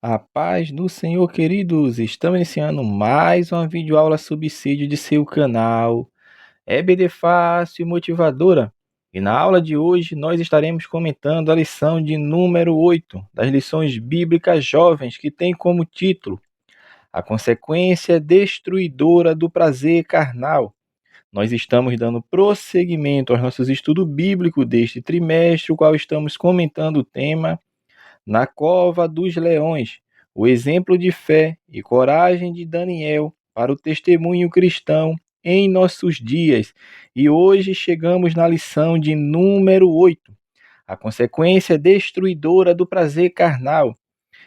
A paz do Senhor, queridos! Estamos iniciando mais uma videoaula subsídio de seu canal EBD Fácil e Motivadora. E na aula de hoje nós estaremos comentando a lição de número 8 das lições bíblicas jovens, que tem como título A Consequência Destruidora do Prazer Carnal. Nós estamos dando prosseguimento aos nossos estudos bíblicos deste trimestre, o qual estamos comentando o tema na cova dos leões, o exemplo de fé e coragem de Daniel para o testemunho cristão em nossos dias. E hoje chegamos na lição de número 8, a consequência destruidora do prazer carnal.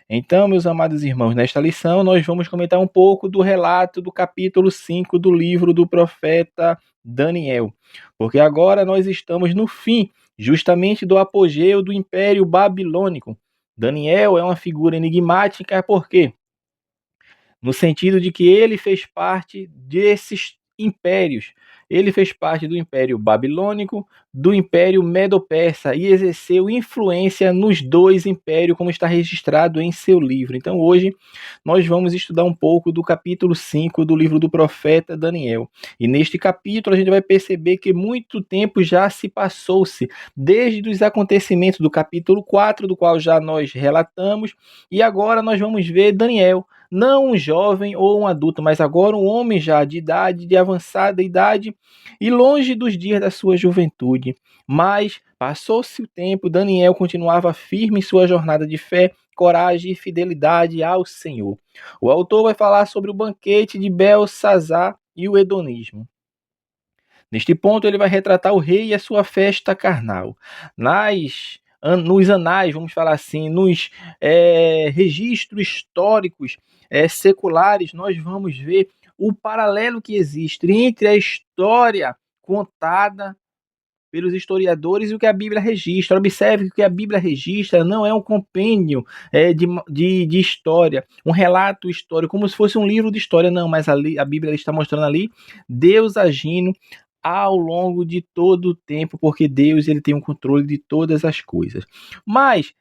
Então, meus amados irmãos, nesta lição nós vamos comentar um pouco do relato do capítulo 5 do livro do profeta Daniel, porque agora nós estamos no fim, justamente do apogeu do Império Babilônico. Daniel é uma figura enigmática, por quê? No sentido de que ele fez parte desses impérios. Ele fez parte do Império Babilônico, do Império Medo-Persa e exerceu influência nos dois impérios, como está registrado em seu livro. Então, hoje, nós vamos estudar um pouco do capítulo 5 do livro do profeta Daniel. E neste capítulo, a gente vai perceber que muito tempo já se passou-se, desde os acontecimentos do capítulo 4, do qual já nós relatamos, e agora nós vamos ver Daniel, não um jovem ou um adulto, mas agora um homem já de idade, de avançada idade e longe dos dias da sua juventude. Mas passou-se o tempo, Daniel continuava firme em sua jornada de fé, coragem e fidelidade ao Senhor. O autor vai falar sobre o banquete de Belsazar e o hedonismo. Neste ponto, ele vai retratar o rei e a sua festa carnal. Nos anais, vamos falar assim, nos registros históricos seculares, nós vamos ver o paralelo que existe entre a história contada pelos historiadores e o que a Bíblia registra. Observe que o que a Bíblia registra não é um compêndio de história, um relato histórico, como se fosse um livro de história, não, mas a Bíblia está mostrando ali Deus agindo ao longo de todo o tempo, porque Deus ele tem o controle de todas as coisas. Mas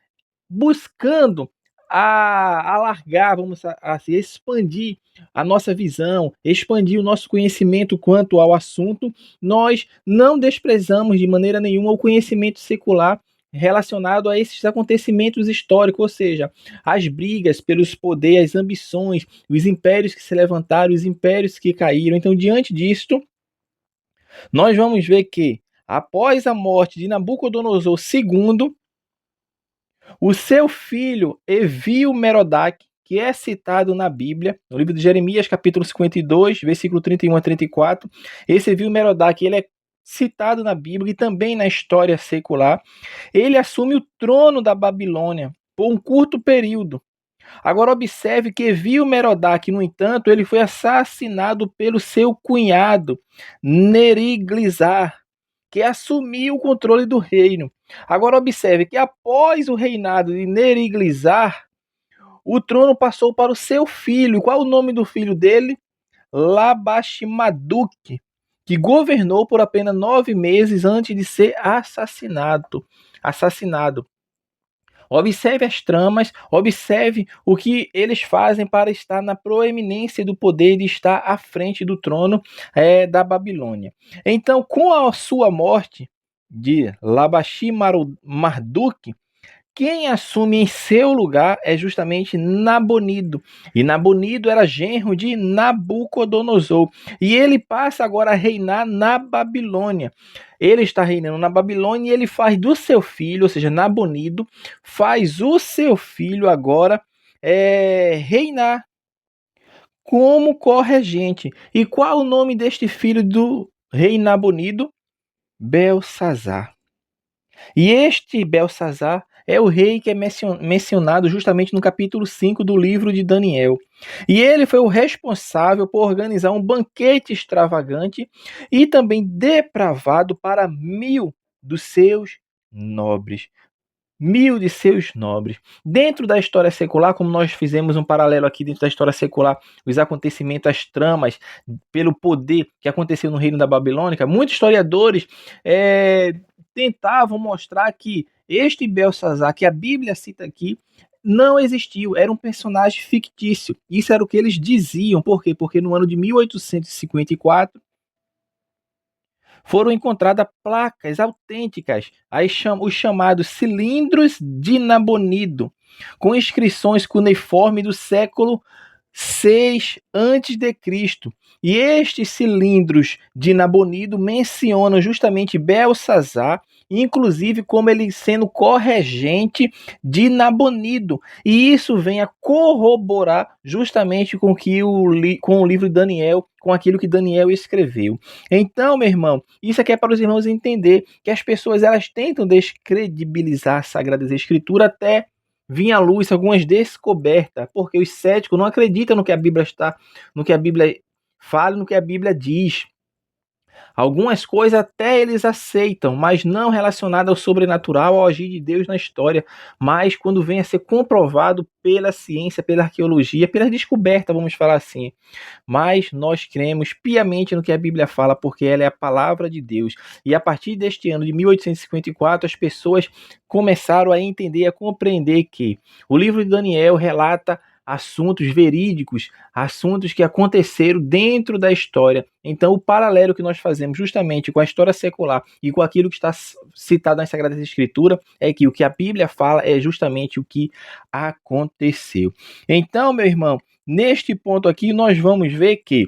buscando alargar, vamos assim, expandir a nossa visão, expandir o nosso conhecimento quanto ao assunto, nós não desprezamos de maneira nenhuma o conhecimento secular relacionado a esses acontecimentos históricos, ou seja, as brigas pelos poderes, as ambições, os impérios que se levantaram, os impérios que caíram. Então, diante disto, nós vamos ver que, após a morte de Nabucodonosor II, o seu filho Evil-Merodach, que é citado na Bíblia, no livro de Jeremias, capítulo 52, versículo 31 a 34, esse Evil-Merodach, ele é citado na Bíblia e também na história secular. Ele assume o trono da Babilônia por um curto período. Agora observe que Evil-Merodach, no entanto, ele foi assassinado pelo seu cunhado, Neriglissar, que assumiu o controle do reino. Agora observe que após o reinado de Neriglissar, o trono passou para o seu filho. Qual o nome do filho dele? Labashmaduke, que governou por apenas 9 meses antes de ser assassinado. Observe as tramas, observe o que eles fazem para estar na proeminência do poder de estar à frente do trono da Babilônia. Então, com a sua morte de Labashimarduk, quem assume em seu lugar é justamente Nabonido. E Nabonido era genro de Nabucodonosor. E ele passa agora a reinar na Babilônia. Ele está reinando na Babilônia e ele faz do seu filho, ou seja, Nabonido, faz o seu filho agora reinar como corregente. E qual o nome deste filho do rei Nabonido? Belsazar. E este Belsazar é o rei que é mencionado justamente no capítulo 5 do livro de Daniel. E ele foi o responsável por organizar um banquete extravagante e também depravado para 1000 dos seus nobres. 1000 de seus nobres. Dentro da história secular, como nós fizemos um paralelo aqui dentro da história secular, os acontecimentos, as tramas, pelo poder que aconteceu no reino da Babilônica, muitos historiadores tentavam mostrar que este Belsazar, que a Bíblia cita aqui, não existiu, era um personagem fictício. Isso era o que eles diziam. Por quê? Porque no ano de 1854 foram encontradas placas autênticas, os chamados cilindros de Nabonido, com inscrições cuneiformes do século 6 antes de Cristo. E estes cilindros de Nabonido mencionam justamente Belsazar, inclusive como ele sendo corregente de Nabonido. E isso vem a corroborar justamente com o livro de Daniel, com aquilo que Daniel escreveu. Então, meu irmão, isso aqui é para os irmãos entender que as pessoas elas tentam descredibilizar as Sagradas Escrituras até vir à luz algumas descobertas, porque os céticos não acreditam no que a Bíblia está, no que a Bíblia fala, no que a Bíblia diz. Algumas coisas até eles aceitam, mas não relacionadas ao sobrenatural, ao agir de Deus na história, mas quando vem a ser comprovado pela ciência, pela arqueologia, pela descoberta, vamos falar assim. Mas nós cremos piamente no que a Bíblia fala, porque ela é a palavra de Deus. E a partir deste ano de 1854, as pessoas começaram a entender, a compreender que o livro de Daniel relata assuntos verídicos, assuntos que aconteceram dentro da história. Então, o paralelo que nós fazemos justamente com a história secular e com aquilo que está citado nas Sagradas Escrituras é que o que a Bíblia fala é justamente o que aconteceu. Então, meu irmão, neste ponto aqui, nós vamos ver que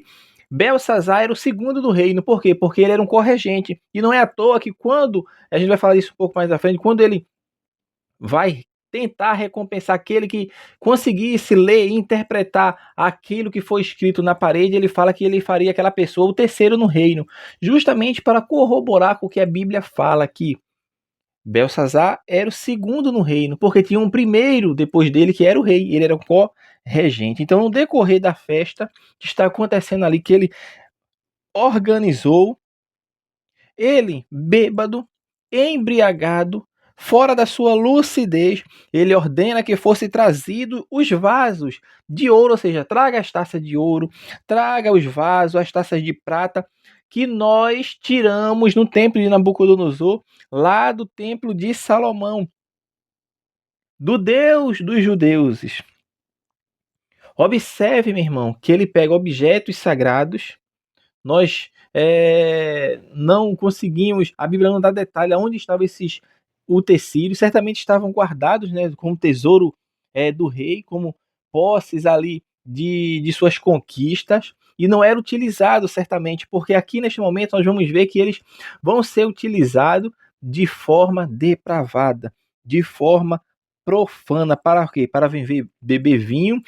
Belsazar era o segundo do reino. Por quê? Porque ele era um corregente. E não é à toa que quando, a gente vai falar isso um pouco mais à frente, quando ele vai tentar recompensar aquele que conseguisse ler e interpretar aquilo que foi escrito na parede, ele fala que ele faria aquela pessoa o terceiro no reino, justamente para corroborar com o que a Bíblia fala aqui. Belsazar era o segundo no reino, porque tinha um primeiro depois dele que era o rei, ele era o co-regente. Então, no decorrer da festa que está acontecendo ali, que ele organizou, ele, bêbado, embriagado, fora da sua lucidez, ele ordena que fosse trazido os vasos de ouro, ou seja, traga as taças de ouro, traga os vasos, as taças de prata, que nós tiramos no templo de Nabucodonosor, lá do templo de Salomão, do Deus dos judeus. Observe, meu irmão, que ele pega objetos sagrados. Nós não conseguimos, a Bíblia não dá detalhe aonde estavam esses utensílios, certamente estavam guardados, né, como tesouro do rei, como posses ali de suas conquistas, e não era utilizado certamente, porque aqui neste momento nós vamos ver que eles vão ser utilizados de forma depravada, de forma profana, para quê? Para beber vinho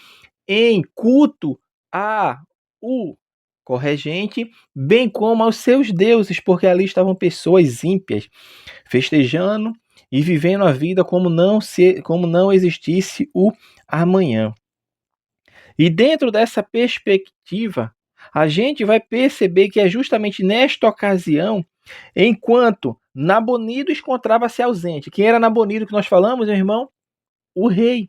em culto a o corregente, bem como aos seus deuses, porque ali estavam pessoas ímpias, festejando e vivendo a vida como não existisse o amanhã. E dentro dessa perspectiva, a gente vai perceber que é justamente nesta ocasião, enquanto Nabonido encontrava-se ausente. Quem era Nabonido que nós falamos, meu irmão? O rei,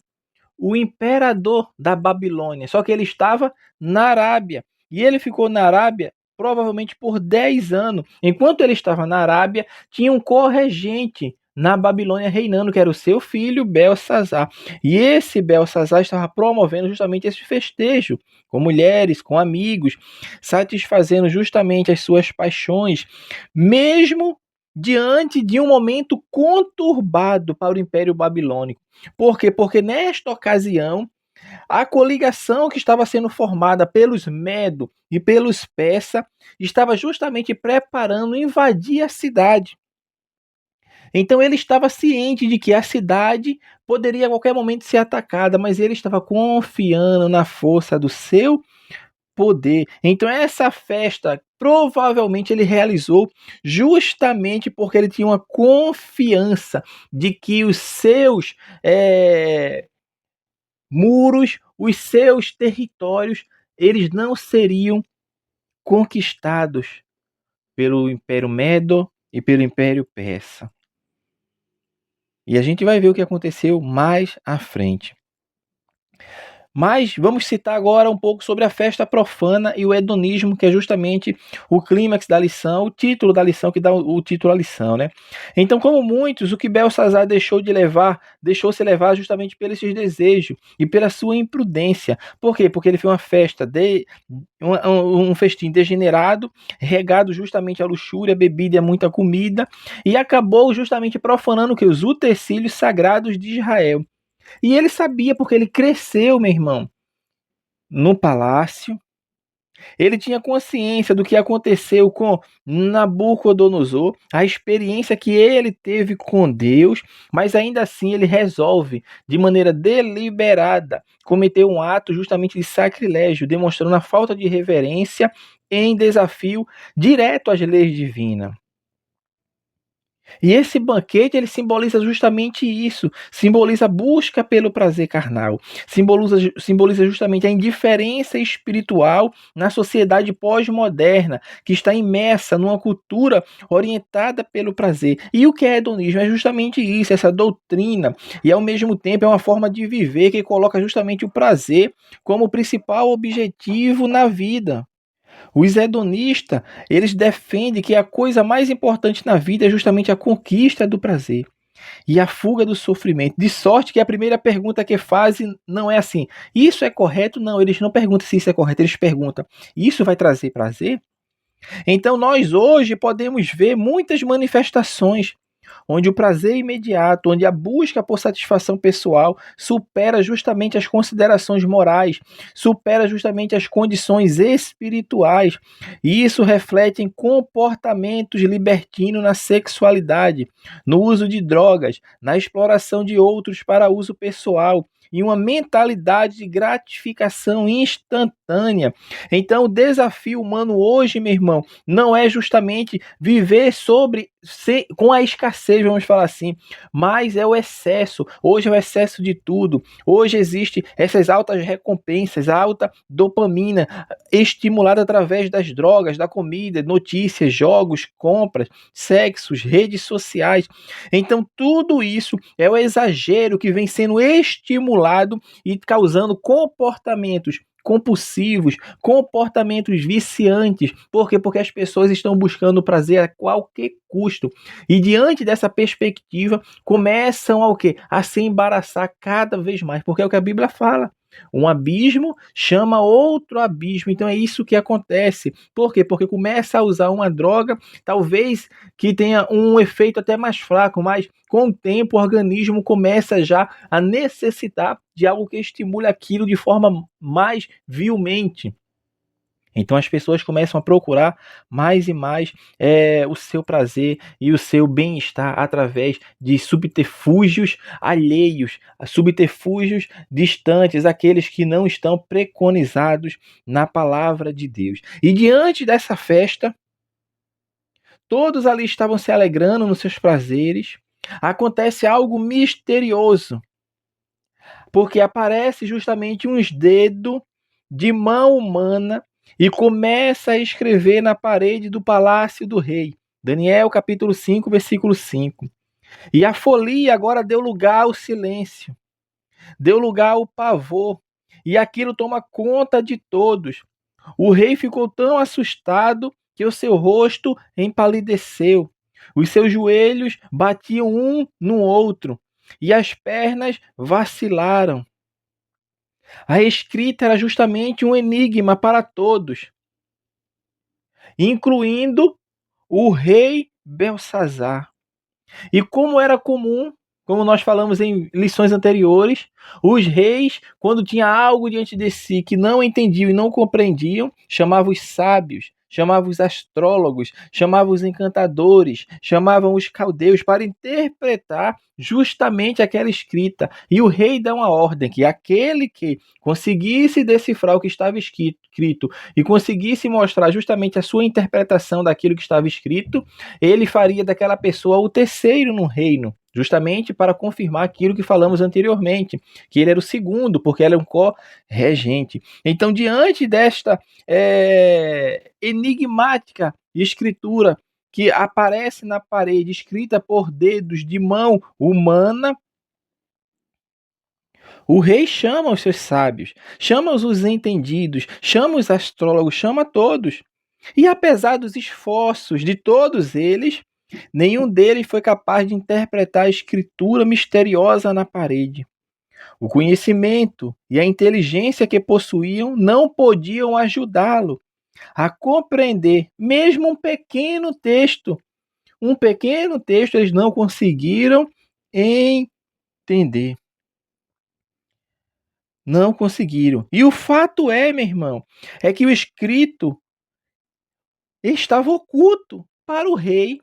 o imperador da Babilônia, só que ele estava na Arábia. E ele ficou na Arábia provavelmente por 10 anos. Enquanto ele estava na Arábia, tinha um corregente na Babilônia reinando, que era o seu filho Belsazar. E esse Belsazar estava promovendo justamente esse festejo com mulheres, com amigos, satisfazendo justamente as suas paixões, mesmo diante de um momento conturbado para o Império Babilônico. Por quê? Porque nesta ocasião, a coligação que estava sendo formada pelos Medo e pelos Persa estava justamente preparando invadir a cidade. Então ele estava ciente de que a cidade poderia a qualquer momento ser atacada, mas ele estava confiando na força do seu poder. Então essa festa provavelmente ele realizou justamente porque ele tinha uma confiança de que os seus muros, os seus territórios, eles não seriam conquistados pelo Império Medo e pelo Império Persa. E a gente vai ver o que aconteceu mais à frente. Mas vamos citar agora um pouco sobre a festa profana e o hedonismo, que é justamente o clímax da lição, o título da lição que dá o título à lição, né? Então, como muitos, o que Belsazar deixou-se levar justamente pelos seus desejos e pela sua imprudência. Por quê? Porque ele fez uma festa um festim degenerado, regado justamente à luxúria, bebida e a muita comida, e acabou justamente profanando que os utensílios sagrados de Israel. E ele sabia porque ele cresceu, meu irmão, no palácio. Ele tinha consciência do que aconteceu com Nabucodonosor, a experiência que ele teve com Deus, mas ainda assim ele resolve, de maneira deliberada, cometer um ato justamente de sacrilégio, demonstrando a falta de reverência em desafio direto às leis divinas. E esse banquete, ele simboliza justamente isso, simboliza a busca pelo prazer carnal, simboliza justamente a indiferença espiritual na sociedade pós-moderna, que está imersa numa cultura orientada pelo prazer. E o que é hedonismo? É justamente isso, essa doutrina, e ao mesmo tempo é uma forma de viver que coloca justamente o prazer como principal objetivo na vida. Os hedonistas, eles defendem que a coisa mais importante na vida é justamente a conquista do prazer e a fuga do sofrimento. De sorte que a primeira pergunta que fazem não é assim: isso é correto? Não, eles não perguntam se isso é correto, eles perguntam: isso vai trazer prazer? Então nós hoje podemos ver muitas manifestações onde o prazer imediato, onde a busca por satisfação pessoal supera justamente as considerações morais, supera justamente as condições espirituais. E isso reflete em comportamentos libertinos na sexualidade, no uso de drogas, na exploração de outros para uso pessoal, e uma mentalidade de gratificação instantânea. Então, o desafio humano hoje, meu irmão, não é justamente viver com a escassez, vamos falar assim, mas é o excesso. Hoje é o excesso de tudo. Hoje existe essas altas recompensas, a alta dopamina estimulada através das drogas, da comida, notícias, jogos, compras, sexos, redes sociais. Então tudo isso é o exagero que vem sendo estimulado e causando comportamentos compulsivos, comportamentos viciantes. Por quê? Porque as pessoas estão buscando prazer a qualquer custo. E diante dessa perspectiva, começam ao quê? A se embaraçar cada vez mais, porque é o que a Bíblia fala. Um abismo chama outro abismo. Então é isso que acontece. Por quê? Porque começa a usar uma droga, talvez que tenha um efeito até mais fraco, mas com o tempo o organismo começa já a necessitar de algo que estimule aquilo de forma mais vilmente. Então as pessoas começam a procurar mais e mais o seu prazer e o seu bem-estar através de subterfúgios alheios, subterfúgios distantes, aqueles que não estão preconizados na palavra de Deus. E diante dessa festa, todos ali estavam se alegrando nos seus prazeres. Acontece algo misterioso, porque aparece justamente uns dedos de mão humana e começa a escrever na parede do palácio do rei. Daniel capítulo 5, versículo 5. E a folia agora deu lugar ao silêncio, deu lugar ao pavor, e aquilo toma conta de todos. O rei ficou tão assustado que o seu rosto empalideceu. Os seus joelhos batiam um no outro e as pernas vacilaram. A escrita era justamente um enigma para todos, incluindo o rei Belsazar. E como era comum, como nós falamos em lições anteriores, os reis, quando tinha algo diante de si que não entendiam e não compreendiam, chamavam os sábios, chamavam os astrólogos, chamavam os encantadores, chamavam os caldeus para interpretar justamente aquela escrita. E o rei dá uma ordem que aquele que conseguisse decifrar o que estava escrito e conseguisse mostrar justamente a sua interpretação daquilo que estava escrito, ele faria daquela pessoa o terceiro no reino, justamente para confirmar aquilo que falamos anteriormente, que ele era o segundo, porque ele é um co-regente. Então, diante desta enigmática escritura que aparece na parede, escrita por dedos de mão humana, O rei chama os seus sábios, chama os entendidos, chama os astrólogos, chama todos. E apesar dos esforços de todos eles, nenhum deles foi capaz de interpretar a escritura misteriosa na parede. O conhecimento e a inteligência que possuíam não podiam ajudá-lo a compreender mesmo um pequeno texto. Um pequeno texto eles não conseguiram entender. Não conseguiram. E o fato é, meu irmão, é que o escrito estava oculto para o rei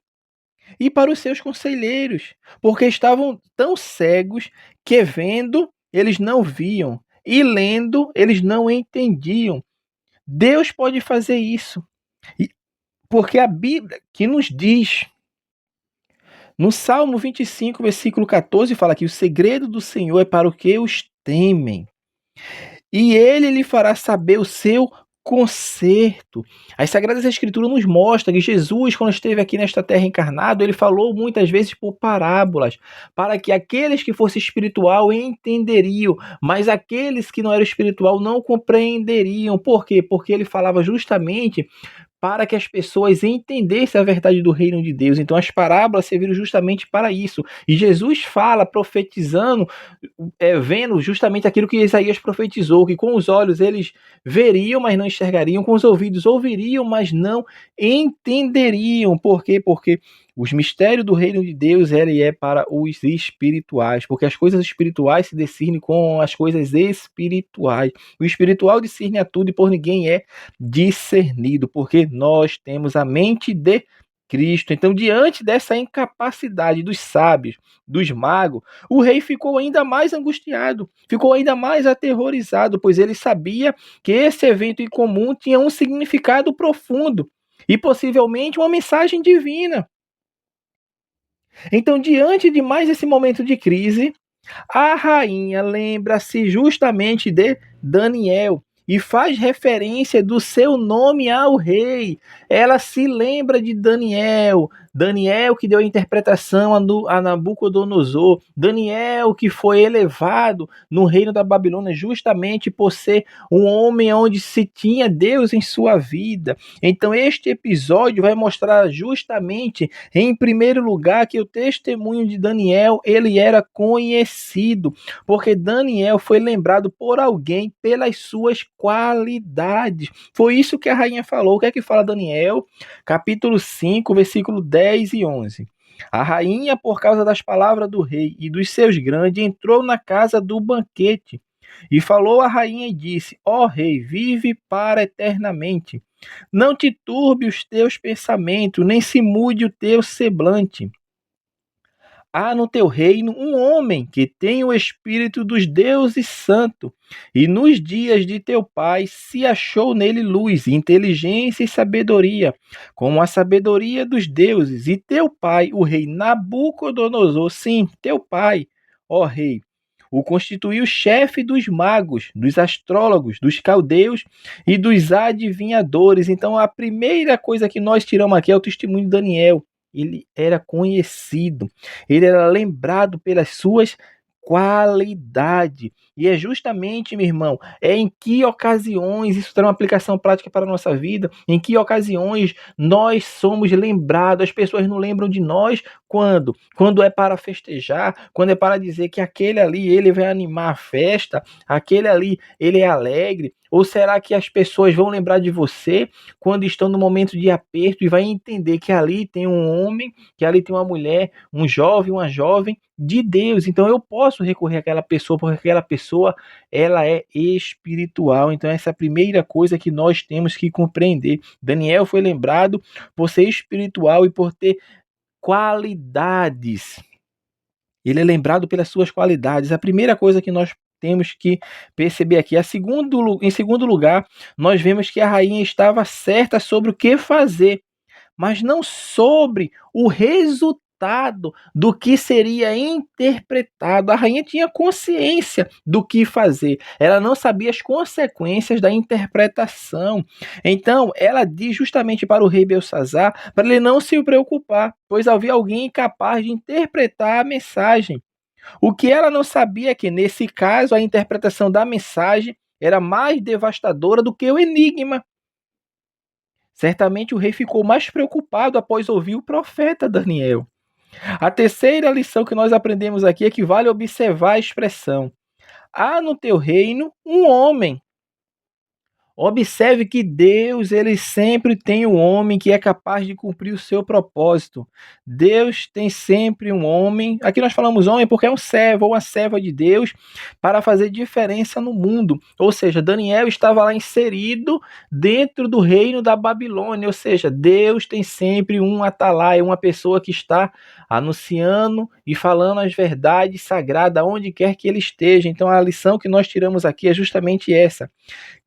e para os seus conselheiros, porque estavam tão cegos que vendo eles não viam e lendo eles não entendiam. Deus pode fazer isso, porque a Bíblia que nos diz no Salmo 25, versículo 14, fala que o segredo do Senhor é para o que os temem, e ele lhe fará saber o seu conserto. As Sagradas Escrituras nos mostram que Jesus, quando esteve aqui nesta terra encarnado, ele falou muitas vezes por parábolas, para que aqueles que fossem espiritual entenderiam, mas aqueles que não eram espiritual não compreenderiam. Por quê? Porque ele falava justamente para que as pessoas entendessem a verdade do reino de Deus. Então as parábolas serviram justamente para isso. E Jesus fala, profetizando, vendo justamente aquilo que Isaías profetizou, que com os olhos eles veriam, mas não enxergariam, com os ouvidos ouviriam, mas não entenderiam. Por quê? Porque os mistérios do reino de Deus ele é para os espirituais, porque as coisas espirituais se discernem com as coisas espirituais. O espiritual discerne a tudo e por ninguém é discernido, porque nós temos a mente de Cristo. Então, diante dessa incapacidade dos sábios, dos magos, o rei ficou ainda mais angustiado, ficou ainda mais aterrorizado, pois ele sabia que esse evento incomum tinha um significado profundo e possivelmente uma mensagem divina. Então, diante de mais esse momento de crise, a rainha lembra-se justamente de Daniel e faz referência do seu nome ao rei. Ela se lembra de Daniel, Daniel que deu a interpretação a Nabucodonosor, Daniel que foi elevado no reino da Babilônia justamente por ser um homem onde se tinha Deus em sua vida. Então este episódio vai mostrar justamente, em primeiro lugar, que o testemunho de Daniel ele era conhecido, porque Daniel foi lembrado por alguém pelas suas qualidades. Foi isso que a rainha falou. O que é que fala Daniel? Capítulo 5, versículo 10 e 11. A rainha, por causa das palavras do rei e dos seus grandes, entrou na casa do banquete e falou à rainha e disse: Ó rei, vive para eternamente. Não te turbe os teus pensamentos, nem se mude o teu semblante. Há no teu reino um homem que tem o espírito dos deuses santo, e nos dias de teu pai se achou nele luz, inteligência e sabedoria, como a sabedoria dos deuses. E teu pai, o rei Nabucodonosor, sim, teu pai, ó rei, o constituiu chefe dos magos, dos astrólogos, dos caldeus e dos adivinhadores. Então, a primeira coisa que nós tiramos aqui é o testemunho de Daniel. Ele era conhecido, ele era lembrado pelas suas qualidades. E é justamente, meu irmão, em que ocasiões isso tem uma aplicação prática para a nossa vida, em que ocasiões nós somos lembrados, as pessoas não lembram de nós quando? Quando é para festejar, quando é para dizer que aquele ali, ele vai animar a festa, aquele ali, ele é alegre, ou será que as pessoas vão lembrar de você quando estão no momento de aperto e vai entender que ali tem um homem, que ali tem uma mulher, um jovem, uma jovem de Deus. Então eu posso recorrer àquela pessoa, porque aquela pessoa ela é espiritual. Então essa é a primeira coisa que nós temos que compreender. Daniel foi lembrado por ser espiritual e por ter qualidades. Ele é lembrado pelas suas qualidades. A primeira coisa que nós temos que perceber aqui. Em segundo lugar, nós vemos que a rainha estava certa sobre o que fazer, mas não sobre o resultado do que seria interpretado. A rainha tinha consciência do que fazer, ela não sabia as consequências da interpretação. Então, ela diz justamente para o rei Belsazar para ele não se preocupar, pois havia alguém capaz de interpretar a mensagem. O que ela não sabia é que, nesse caso, a interpretação da mensagem era mais devastadora do que o enigma. Certamente o rei ficou mais preocupado após ouvir o profeta Daniel. A terceira lição que nós aprendemos aqui é que vale observar a expressão: há no teu reino um homem. Observe que Deus, ele sempre tem um homem que é capaz de cumprir o seu propósito. Deus tem sempre um homem, aqui nós falamos homem porque é um servo ou uma serva de Deus, para fazer diferença no mundo. Ou seja, Daniel estava lá inserido dentro do reino da Babilônia, ou seja, Deus tem sempre um atalaia, uma pessoa que está anunciando e falando as verdades sagradas onde quer que ele esteja. Então a lição que nós tiramos aqui é justamente essa,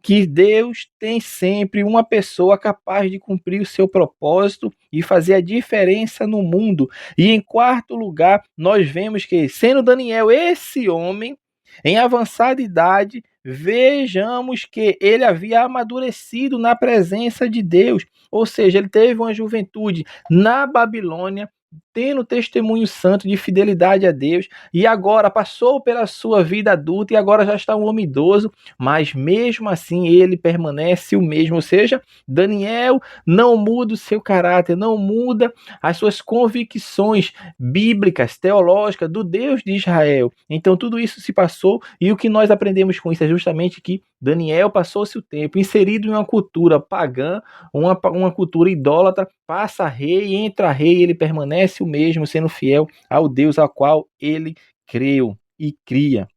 que Deus tem sempre uma pessoa capaz de cumprir o seu propósito e fazer a diferença no mundo. E em quarto lugar, nós vemos que, sendo Daniel esse homem, em avançada idade, vejamos que ele havia amadurecido na presença de Deus, ou seja, ele teve uma juventude na Babilônia, tendo testemunho santo de fidelidade a Deus, e agora passou pela sua vida adulta e agora já está um homem idoso, mas mesmo assim ele permanece o mesmo, ou seja, Daniel não muda o seu caráter, não muda as suas convicções bíblicas, teológicas do Deus de Israel. Então tudo isso se passou e o que nós aprendemos com isso é justamente que Daniel passou-se o tempo inserido em uma cultura pagã, uma cultura idólatra, passa rei, entra rei, ele permanece o mesmo, sendo fiel ao Deus ao qual ele creu e cria.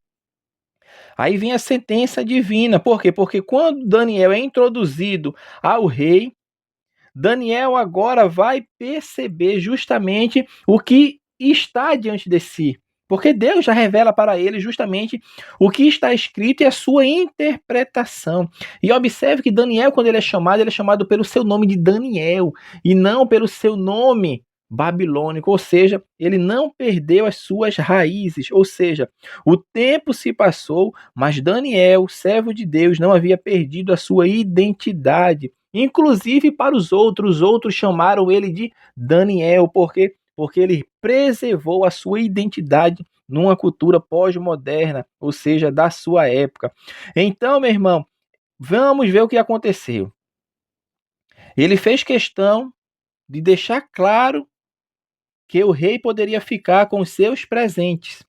Aí vem a sentença divina. Por quê? Porque quando Daniel é introduzido ao rei, Daniel agora vai perceber justamente o que está diante de si. Porque Deus já revela para ele justamente o que está escrito e a sua interpretação. E observe que Daniel, quando ele é chamado pelo seu nome de Daniel e não pelo seu nome babilônico, ou seja, ele não perdeu as suas raízes, ou seja, o tempo se passou, mas Daniel, servo de Deus, não havia perdido a sua identidade. Inclusive para os outros chamaram ele de Daniel, porque ele preservou a sua identidade numa cultura pós-moderna, ou seja, da sua época. Então, meu irmão, vamos ver o que aconteceu. Ele fez questão de deixar claro que o rei poderia ficar com os seus presentes.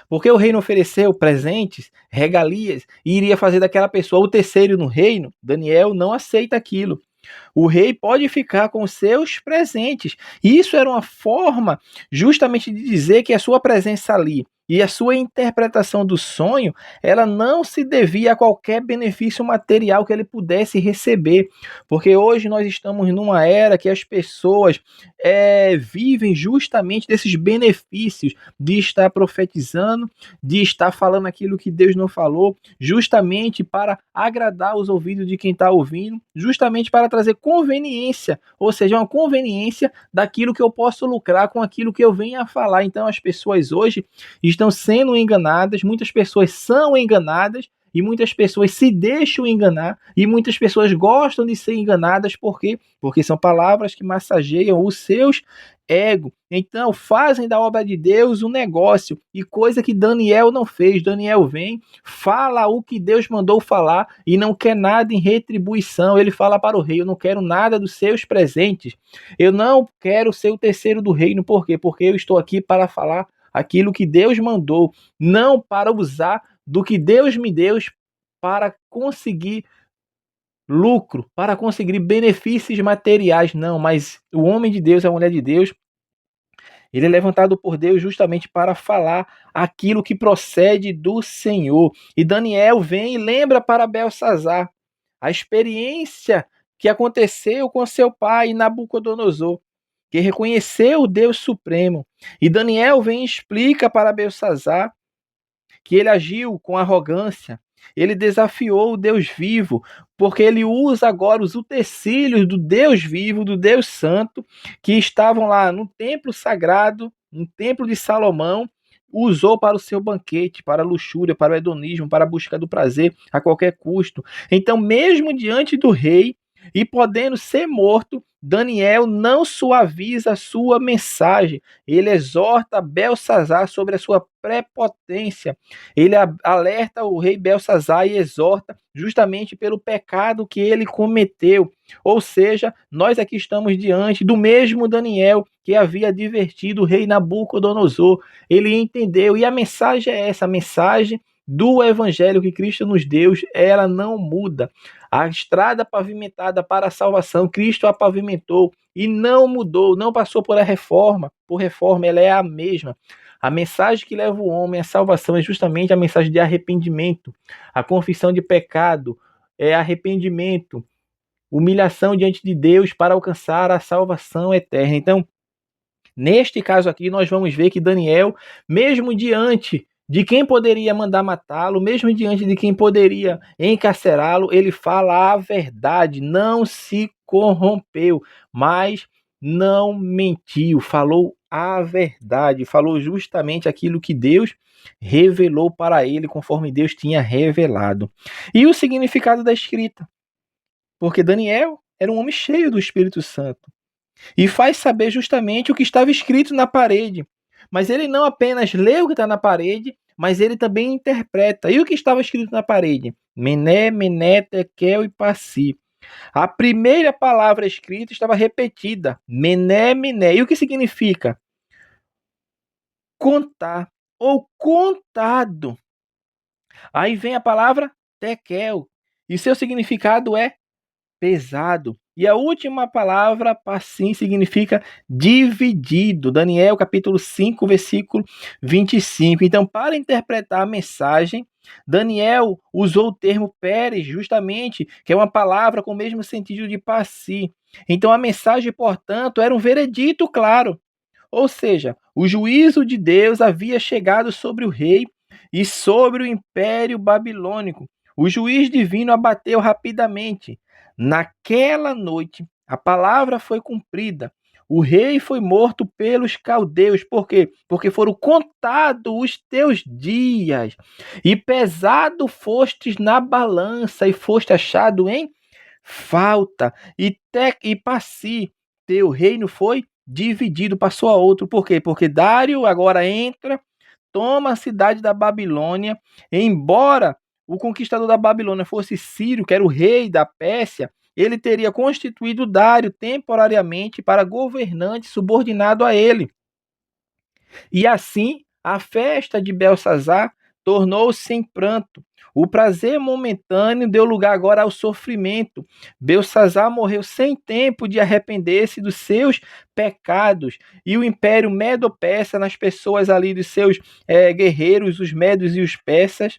Porque o reino ofereceu presentes, regalias, e iria fazer daquela pessoa o terceiro no reino, Daniel não aceita aquilo. O rei pode ficar com seus presentes. E isso era uma forma justamente de dizer que a sua presença ali e a sua interpretação do sonho, ela não se devia a qualquer benefício material que ele pudesse receber. Porque hoje nós estamos numa era que as pessoas vivem justamente desses benefícios de estar profetizando, de estar falando aquilo que Deus não falou, justamente para agradar os ouvidos de quem está ouvindo, justamente para trazer conveniência, ou seja, uma conveniência daquilo que eu posso lucrar com aquilo que eu venho a falar. Então as pessoas hoje estão sendo enganadas, muitas pessoas são enganadas e muitas pessoas se deixam enganar e muitas pessoas gostam de ser enganadas. Por quê? Porque são palavras que massageiam os seus ego. Então fazem da obra de Deus um negócio, e coisa que Daniel não fez. Daniel vem, fala o que Deus mandou falar e não quer nada em retribuição. Ele fala para o rei: eu não quero nada dos seus presentes, eu não quero ser o terceiro do reino. Por quê? Porque eu estou aqui para falar aquilo que Deus mandou, não para usar do que Deus me deu para conseguir lucro, para conseguir benefícios materiais. Não, mas o homem de Deus, a mulher de Deus, ele é levantado por Deus justamente para falar aquilo que procede do Senhor. E Daniel vem e lembra para Belsazar a experiência que aconteceu com seu pai Nabucodonosor, que reconheceu o Deus Supremo. E Daniel vem e explica para Belsazar que ele agiu com arrogância, ele desafiou o Deus vivo, porque ele usa agora os utensílios do Deus vivo, do Deus santo, que estavam lá no templo sagrado, no templo de Salomão, usou para o seu banquete, para a luxúria, para o hedonismo, para a busca do prazer a qualquer custo. Então, mesmo diante do rei e podendo ser morto, Daniel não suaviza a sua mensagem. Ele exorta Belsazar sobre a sua prepotência. Ele alerta o rei Belsazar e exorta justamente pelo pecado que ele cometeu. Ou seja, nós aqui estamos diante do mesmo Daniel que havia advertido o rei Nabucodonosor. Ele entendeu, e a mensagem é essa, a mensagem do evangelho que Cristo nos deu, ela não muda. A estrada pavimentada para a salvação, Cristo a pavimentou e não mudou, não passou por reforma, ela é a mesma. A mensagem que leva o homem à salvação é justamente a mensagem de arrependimento, a confissão de pecado, é arrependimento, humilhação diante de Deus para alcançar a salvação eterna. Então, neste caso aqui, nós vamos ver que Daniel, mesmo diante de quem poderia mandar matá-lo, mesmo diante de quem poderia encarcerá-lo, ele fala a verdade, não se corrompeu, mas não mentiu, falou a verdade, falou justamente aquilo que Deus revelou para ele, conforme Deus tinha revelado. E o significado da escrita? Porque Daniel era um homem cheio do Espírito Santo e faz saber justamente o que estava escrito na parede. Mas ele não apenas lê o que está na parede, mas ele também interpreta. E o que estava escrito na parede? Mené, Mené, Tekel e Passi. A primeira palavra escrita estava repetida. Mené, Mené. E o que significa? Contar ou contado. Aí vem a palavra Tekel. E seu significado é pesado. E a última palavra, passim, significa dividido. Daniel, capítulo 5, versículo 25. Então, para interpretar a mensagem, Daniel usou o termo peres, justamente, que é uma palavra com o mesmo sentido de passi. Então, a mensagem, portanto, era um veredito claro. Ou seja, o juízo de Deus havia chegado sobre o rei e sobre o império babilônico. O juiz divino abateu rapidamente. Naquela noite, a palavra foi cumprida. O rei foi morto pelos caldeus. Por quê? Porque foram contados os teus dias. E pesado fostes na balança e foste achado em falta. E Passi, teu reino foi dividido, passou a outro. Por quê? Porque Dário agora entra, toma a cidade da Babilônia, embora o conquistador da Babilônia fosse Ciro, que era o rei da Pérsia, ele teria constituído Dário temporariamente para governante subordinado a ele. E assim, a festa de Belsazar tornou-se em pranto. O prazer momentâneo deu lugar agora ao sofrimento. Belsazar morreu sem tempo de arrepender-se dos seus pecados. E o império medo-persa, nas pessoas ali dos seus guerreiros, os medos e os persas,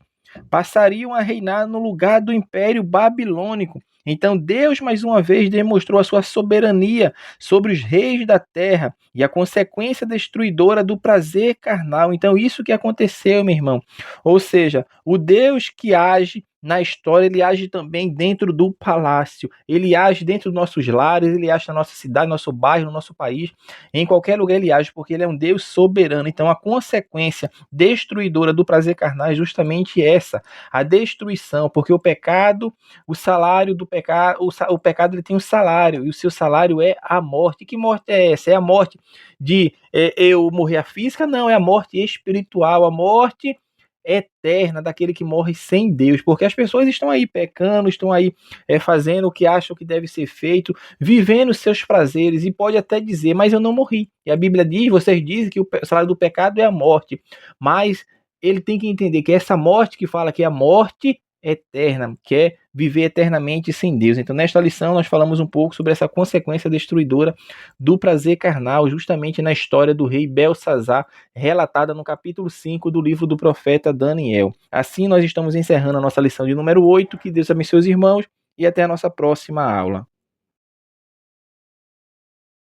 passariam a reinar no lugar do império babilônico. Então Deus mais uma vez demonstrou a sua soberania sobre os reis da terra e a consequência destruidora do prazer carnal. Então isso que aconteceu, meu irmão. Ou seja, o Deus que age na história, ele age também dentro do palácio. Ele age dentro dos nossos lares, ele age na nossa cidade, no nosso bairro, no nosso país. Em qualquer lugar ele age, porque ele é um Deus soberano. Então a consequência destruidora do prazer carnal é justamente essa, a destruição, porque o pecado, o salário do pecado, o pecado ele tem um salário, e o seu salário é a morte. E que morte é essa? É a morte de eu morrer a física? Não, é a morte espiritual, a morte eterna daquele que morre sem Deus, porque as pessoas estão aí pecando, estão aí fazendo o que acham que deve ser feito, vivendo seus prazeres, e pode até dizer, mas eu não morri. E a Bíblia diz, vocês dizem que o salário do pecado é a morte, mas ele tem que entender que essa morte que fala que é a morte eterna, que é viver eternamente sem Deus. Então, nesta lição, nós falamos um pouco sobre essa consequência destruidora do prazer carnal, justamente na história do rei Belsazar, relatada no capítulo 5 do livro do profeta Daniel. Assim, nós estamos encerrando a nossa lição de número 8. Que Deus abençoe os irmãos e até a nossa próxima aula.